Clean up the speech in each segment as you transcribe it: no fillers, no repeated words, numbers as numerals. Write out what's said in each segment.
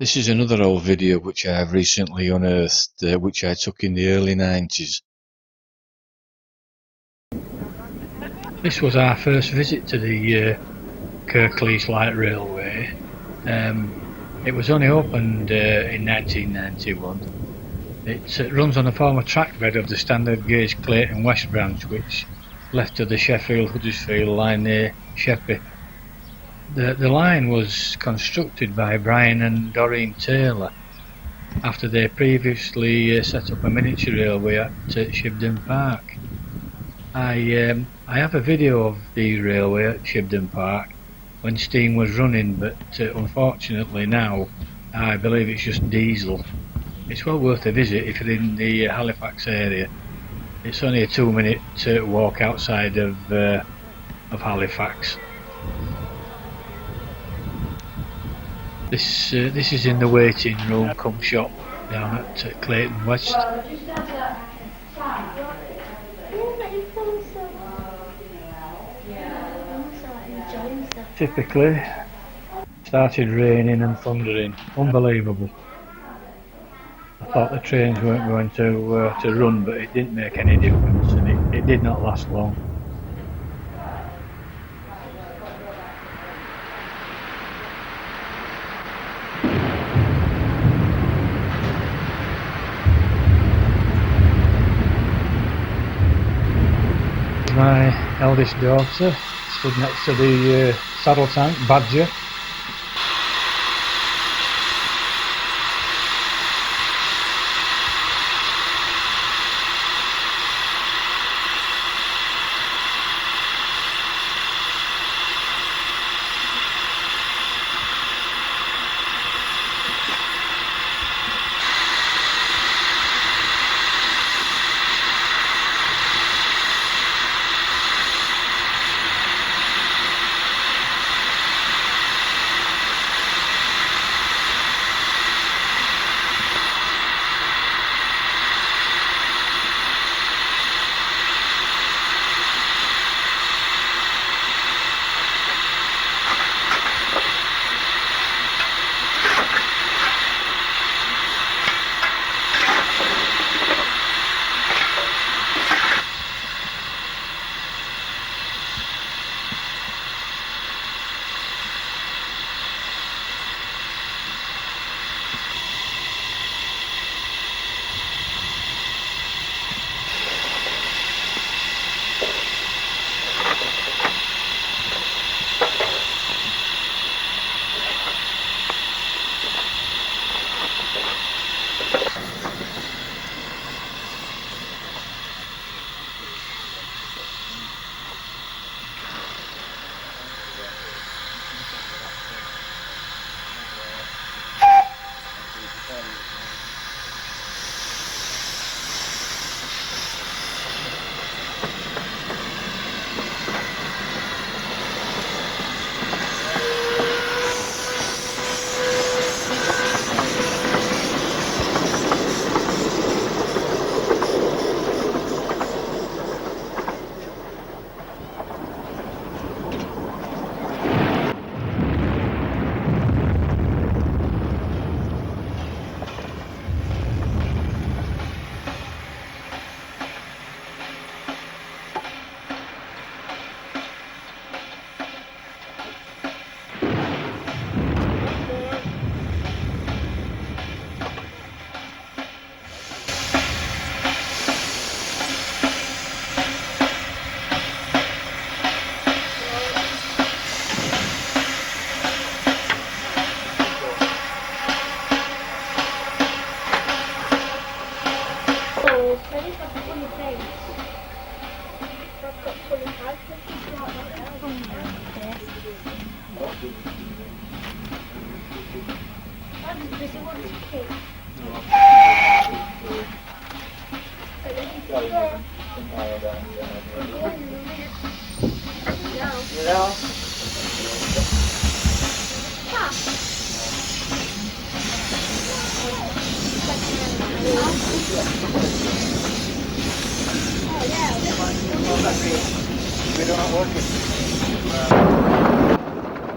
This is another old video which I have recently unearthed, which I took in the early 90s. This was our first visit to the Kirklees Light Railway. It was only opened in 1991. It runs on the former track bed of the standard gauge Clayton West branch, which left to the Sheffield-Huddersfield line near Sheppey. The line was constructed by Brian and Doreen Taylor after they previously set up a miniature railway at Shibden Park. I have a video of the railway at Shibden Park when steam was running, but unfortunately now I believe it's just diesel. It's well worth a visit if you're in the Halifax area. It's only a 2-minute walk outside of Halifax. This is in the waiting room cum shop down at Clayton West. Typically, started raining and thundering. Unbelievable. I thought the trains weren't going to run, but it didn't make any difference, and it did not last long. My eldest daughter stood next to the saddle tank Badger.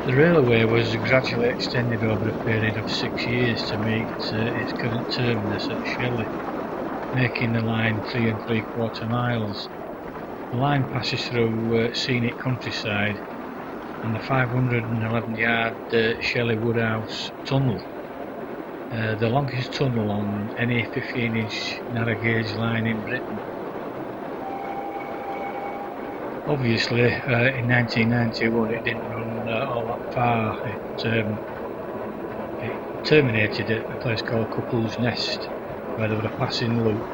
The railway was gradually extended over a period of 6 years to meet its current terminus at Shelley, making the line 3 3/4 miles. The line passes through scenic countryside and the 511-yard Shelley Woodhouse tunnel, the longest tunnel on any 15-inch narrow gauge line in Britain. Obviously, in 1991 it didn't run all that far. It terminated at a place called Kirklees Nest, where there was a passing loop,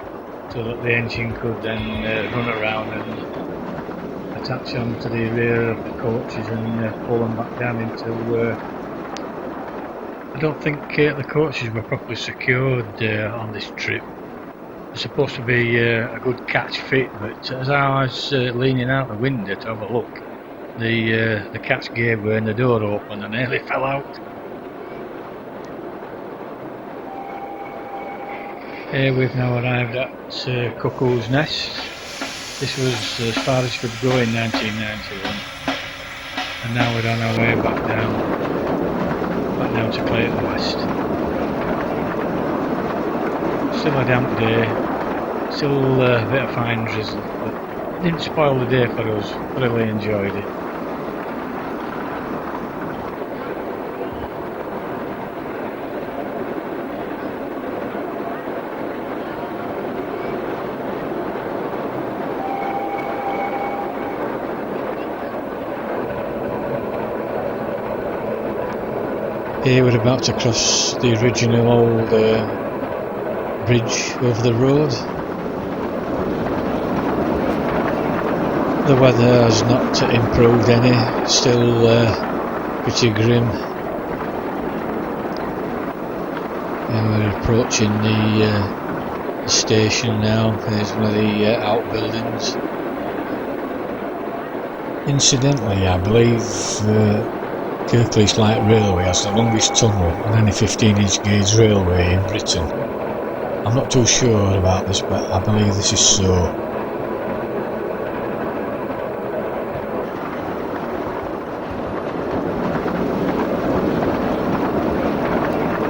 so that the engine could then run around and attach onto the rear of the coaches and pull them back down into. I don't think the coaches were properly secured on this trip. It's supposed to be a good catch fit, but as I was leaning out the window to have a look, the catch gave way and the door opened and nearly fell out. Here we've now arrived at Cuckoo's Nest. This was as far as could go in 1991, and now we're on our way back down to Clayton West. Still a damp day, still a bit of fine drizzle, but it didn't spoil the day for us. Really enjoyed it. Here we're about to cross the original old bridge over the road. The weather has not improved any, still pretty grim. And we're approaching the station now. There's one of the outbuildings. Incidentally, I believe Kirklees Light Railway has the longest tunnel on any 15-inch gauge railway in Britain. I'm not too sure about this, but I believe this is so.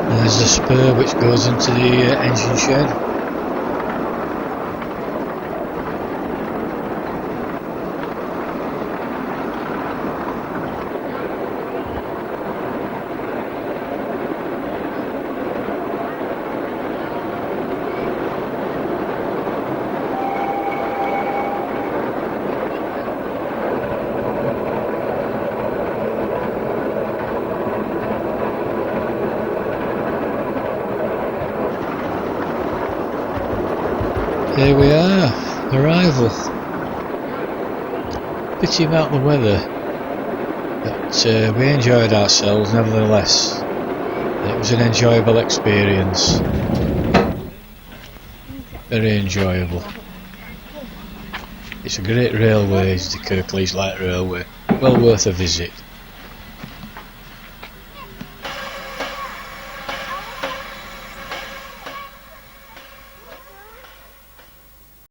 And there's the spur which goes into the engine shed. Here we are, arrival. Pity about the weather, but we enjoyed ourselves nevertheless. It was an enjoyable experience. Very enjoyable. It's a great railway, the Kirklees Light Railway. Well worth a visit.